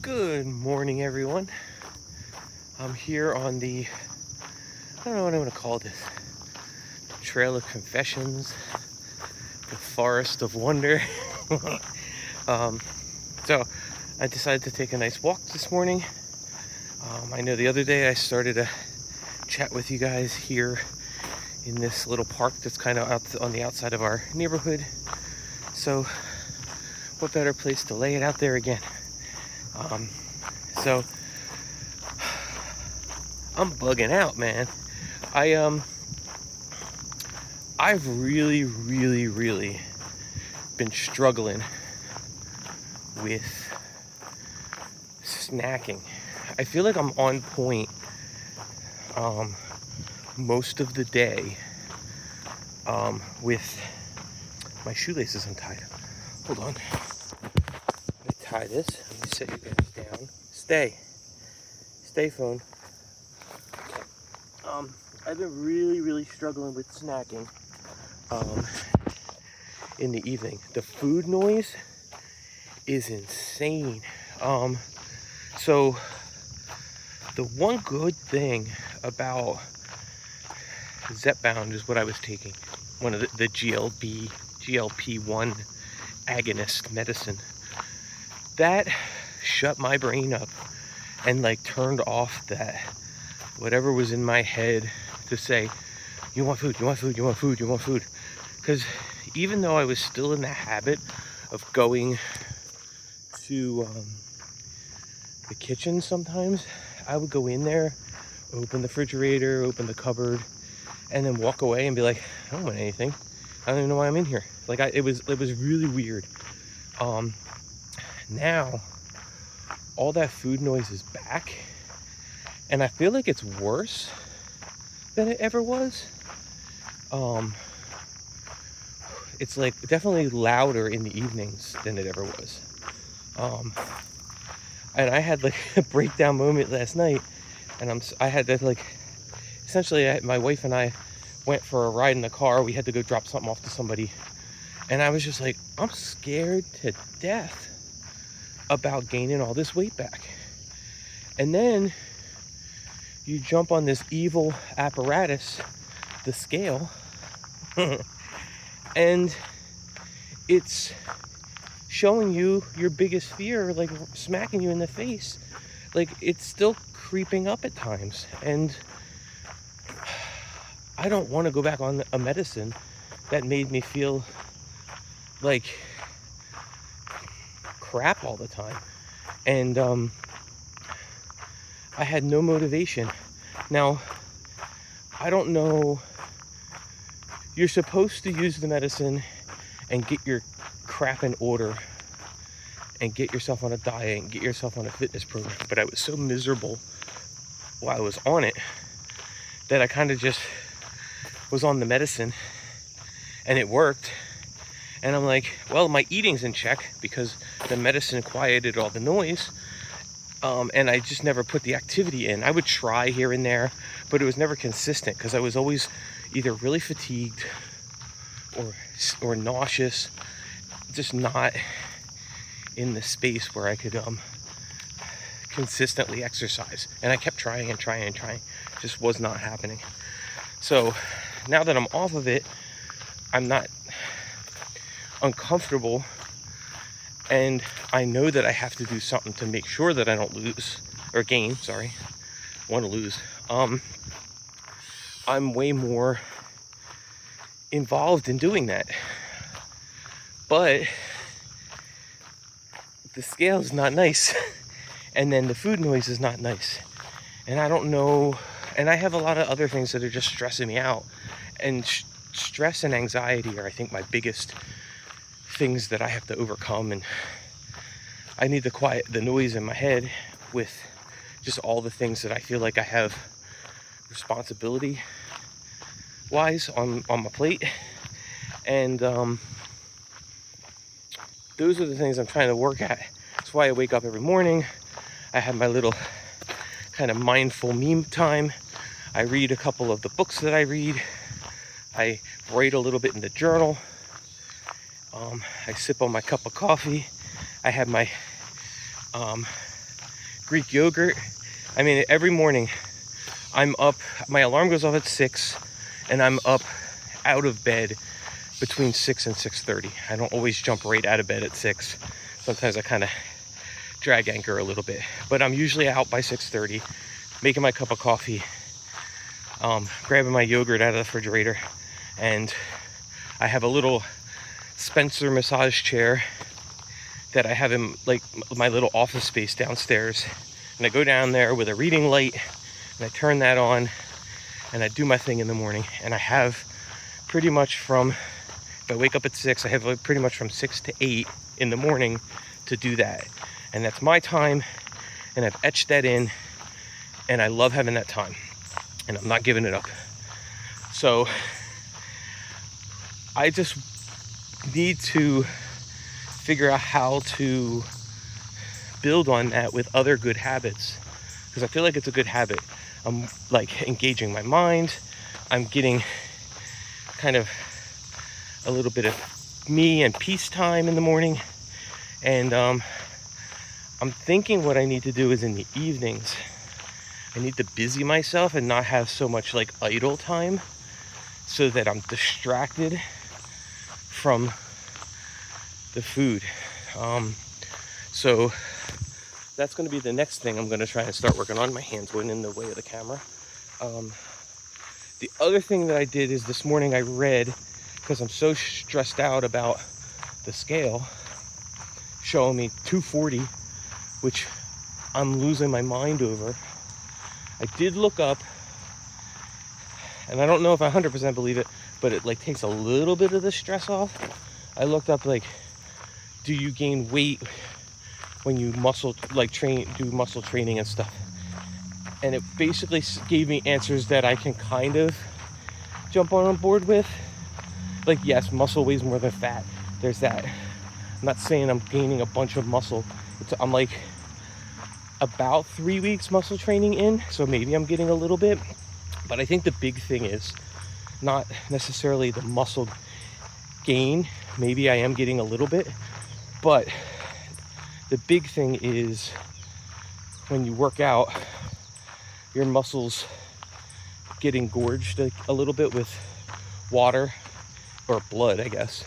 Good morning, everyone. I'm here on the, I don't know what I'm going to call this, Trail of Confessions, the Forest of Wonder. um, so I decided to take a nice walk this morning. I know the other day I started a chat with you guys here in this little park that's kind of out on the outside of our neighborhood. So what better place to lay it out there again? So I'm bugging out, man. I've really been struggling with snacking. I feel like I'm on point most of the day with my shoelaces untied. Hold on. Let me tie this. Let me set you guys down. Stay, phone. Okay. I've been really struggling with snacking in the evening. The food noise is insane. So the one good thing about Zepbound is what I was taking, one of the GLP-1 agonist medicine. That shut my brain up and like turned off that whatever was in my head to say, you want food, you want food, you want food, you want food. Because even though I was still in the habit of going to the kitchen sometimes, I would go in there, open the refrigerator, open the cupboard, and then walk away and be like, I don't want anything. I don't even know why I'm in here. Like it was really weird. Now all that food noise is back, and I feel like it's worse than it ever was. It's like definitely louder in the evenings than it ever was. And I had like a breakdown moment last night, and I had to like, essentially my wife and I went for a ride in the car. We had to go drop something off to somebody, and I was just like, I'm scared to death about gaining all this weight back. And then you jump on this evil apparatus, the scale, and it's showing you your biggest fear, like smacking you in the face. Like it's still creeping up at times, and I don't want to go back on a medicine that made me feel like crap all the time. And I had no motivation. Now, I don't know, you're supposed to use the medicine and get your crap in order and get yourself on a diet and get yourself on a fitness program, but I was so miserable while I was on it that I kind of just was on the medicine, and it worked. And I'm like, well, my eating's in check because the medicine quieted all the noise. And I just never put the activity in. I would try here and there, but it was never consistent because I was always either really fatigued or nauseous, just not in the space where I could consistently exercise. And I kept trying, just was not happening. So now that I'm off of it, I'm not uncomfortable, and I know that I have to do something to make sure that I don't want to lose. I'm way more involved in doing that, but the scale is not nice, and then the food noise is not nice, and I don't know, and I have a lot of other things that are just stressing me out, and stress and anxiety are, I think, my biggest things that I have to overcome. And I need to quiet the noise in my head with just all the things that I feel like I have responsibility wise on my plate. And those are the things I'm trying to work at. That's why I wake up every morning. I have my little kind of mindful meme time. I read a couple of the books that I read. I write a little bit in the journal. I sip on my cup of coffee. I have my Greek yogurt. I mean, every morning I'm up, my alarm goes off at 6, and I'm up out of bed between 6 and 6:30. I don't always jump right out of bed at 6. Sometimes I kind of drag anchor a little bit, but I'm usually out by 6:30, making my cup of coffee, grabbing my yogurt out of the refrigerator, and I have a little Spencer massage chair that I have in like my little office space downstairs, and I go down there with a reading light and I turn that on and I do my thing in the morning. And I have pretty much from, if I wake up at 6, I have like pretty much from 6 to 8 in the morning to do that, and that's my time, and I've etched that in, and I love having that time, and I'm not giving it up. So I just need to figure out how to build on that with other good habits, because I feel like it's a good habit. I'm like engaging my mind. I'm getting kind of a little bit of me and peace time in the morning. And I'm thinking what I need to do is in the evenings, I need to busy myself and not have so much like idle time, so that I'm distracted from the food. So that's going to be the next thing I'm going to try and start working on. My hands went in the way of the camera. The other thing that I did is this morning I read, because I'm so stressed out about the scale showing me 240, which I'm losing my mind over. I did look up, and I don't know if I 100% believe it, but it like takes a little bit of the stress off. I looked up like, do you gain weight when you do muscle training and stuff? And it basically gave me answers that I can kind of jump on board with. Like, yes, muscle weighs more than fat. There's that. I'm not saying I'm gaining a bunch of muscle. I'm like about 3 weeks muscle training in, so maybe I'm getting a little bit. But I think the big thing is not necessarily the muscle gain. Maybe I am getting a little bit, but the big thing is when you work out, your muscles get engorged a little bit with water or blood, I guess,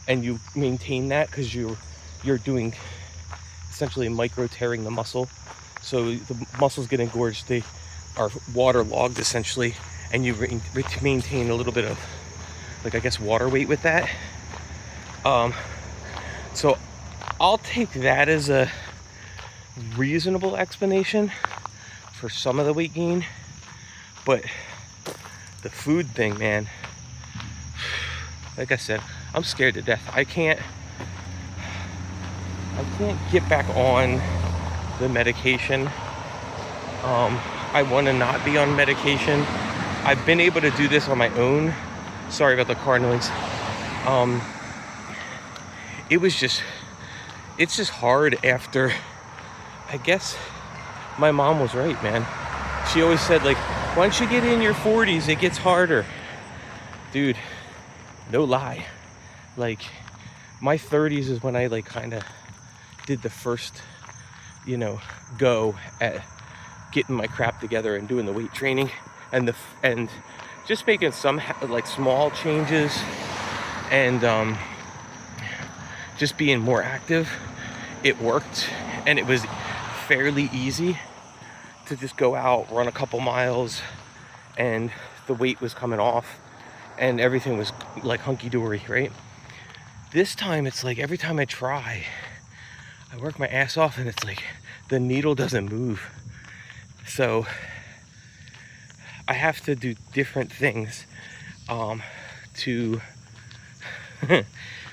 and you maintain that because you're doing essentially micro tearing the muscle. So the muscles get engorged, they are waterlogged essentially, and you maintain a little bit of, like, I guess, water weight with that. So I'll take that as a reasonable explanation for some of the weight gain. But the food thing, man, like I said, I'm scared to death. I can't get back on the medication. I want to not be on medication. I've been able to do this on my own. Sorry about the car noise. It's just hard after, I guess my mom was right, man. She always said, like, once you get in your 40s, it gets harder. Dude, no lie. Like, my 30s is when I like kind of did the first, go at getting my crap together and doing the weight training and just making some like small changes and just being more active. It worked, and it was fairly easy to just go out, run a couple miles, and the weight was coming off and everything was like hunky-dory, right? This time it's like every time I try, I work my ass off and it's like the needle doesn't move. So I have to do different things to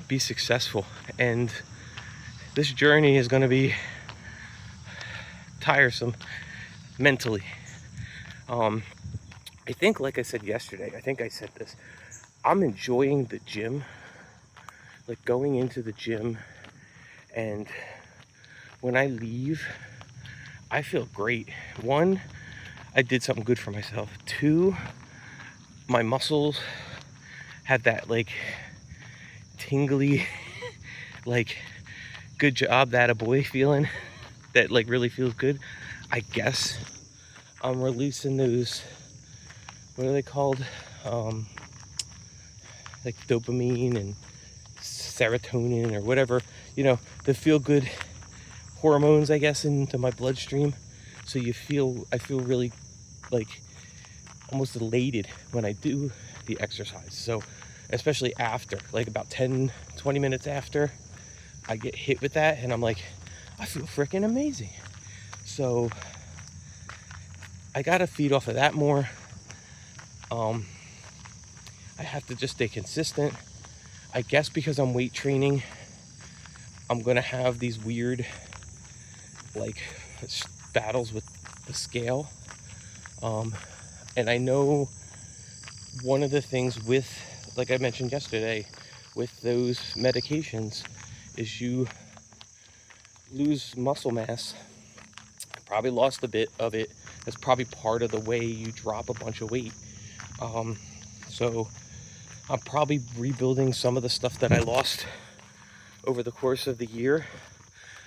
be successful, and this journey is going to be tiresome mentally. I think, like I said yesterday, I think I said this, I'm enjoying the gym, like going into the gym, and when I leave, I feel great. One, I did something good for myself. Two, my muscles have that like tingly, like, good job, that a boy feeling. that like really feels good. I guess I'm releasing those, what are they called? Like dopamine and serotonin or whatever, you know, the feel good hormones, I guess, into my bloodstream. So I feel really like almost elated when I do the exercise. So especially after, like about 10-20 minutes after I get hit with that, and I'm like, I feel freaking amazing. So I gotta feed off of that more. I have to just stay consistent. I guess because I'm weight training, I'm gonna have these weird like battles with the scale. And I know one of the things with, like I mentioned yesterday, with those medications is you lose muscle mass. I probably lost a bit of it. That's probably part of the way you drop a bunch of weight. So I'm probably rebuilding some of the stuff that I lost over the course of the year.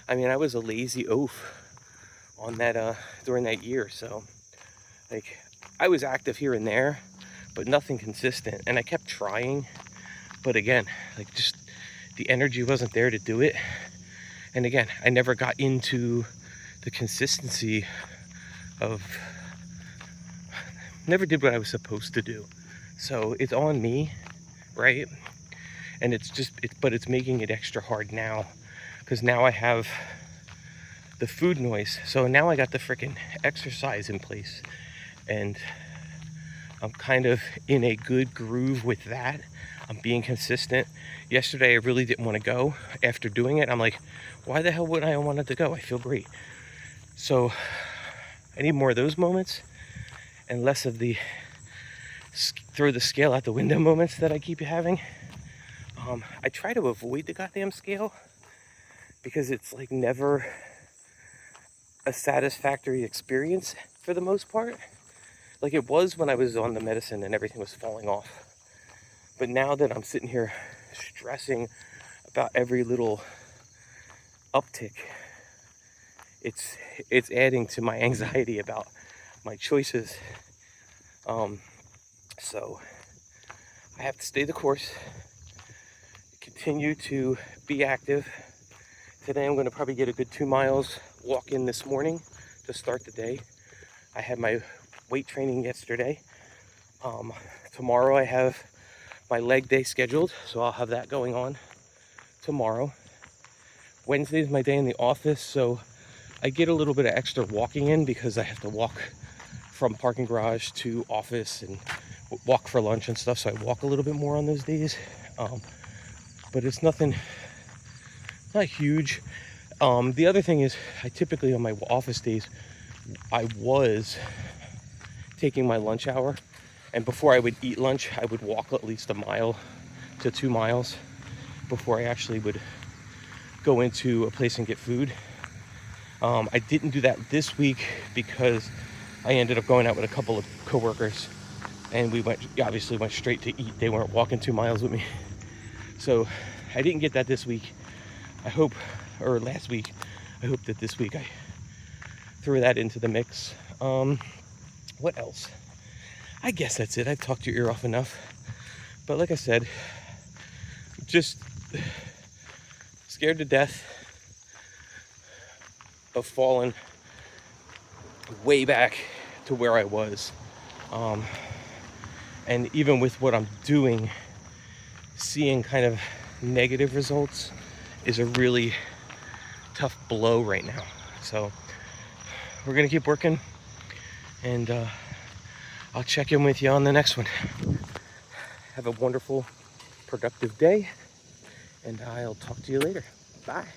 I mean, I was a lazy oaf on that during that year. So like I was active here and there, but nothing consistent. And I kept trying, but again, like just the energy wasn't there to do it. And again, I never got into the consistency of, never did what I was supposed to do. So it's on me, right? And but it's making it extra hard now, because now I have the food noise. So now I got the freaking exercise in place, and I'm kind of in a good groove with that. I'm being consistent. Yesterday, I really didn't want to go. After doing it, I'm like, why the hell would I want it to go? I feel great. So I need more of those moments and less of the throw the scale out the window moments that I keep having. I try to avoid the goddamn scale because it's like never a satisfactory experience for the most part. Like it was when I was on the medicine and everything was falling off. But now that I'm sitting here stressing about every little uptick, it's adding to my anxiety about my choices. So I have to stay the course, continue to be active. Today I'm going to probably get a good 2 miles walk in this morning to start the day. I had my weight training yesterday. Tomorrow I have my leg day scheduled, so I'll have that going on tomorrow. Wednesday is my day in the office, so I get a little bit of extra walking in because I have to walk from parking garage to office and walk for lunch and stuff, so I walk a little bit more on those days. But it's nothing, not huge. The other thing is, I typically on my office days, I was taking my lunch hour, and before I would eat lunch, I would walk at least 1 mile to 2 miles before I actually would go into a place and get food. I didn't do that this week because I ended up going out with a couple of coworkers, and we obviously went straight to eat. They weren't walking 2 miles with me. So I didn't get that this week. I hope, or last week, I hope that this week I threw that into the mix. What else? I guess that's it. I've talked your ear off enough. But like I said, just scared to death of falling way back to where I was. And even with what I'm doing, seeing kind of negative results is a really tough blow right now. So we're gonna keep working, and I'll check in with you on the next one. Have a wonderful, productive day, and I'll talk to you later. Bye.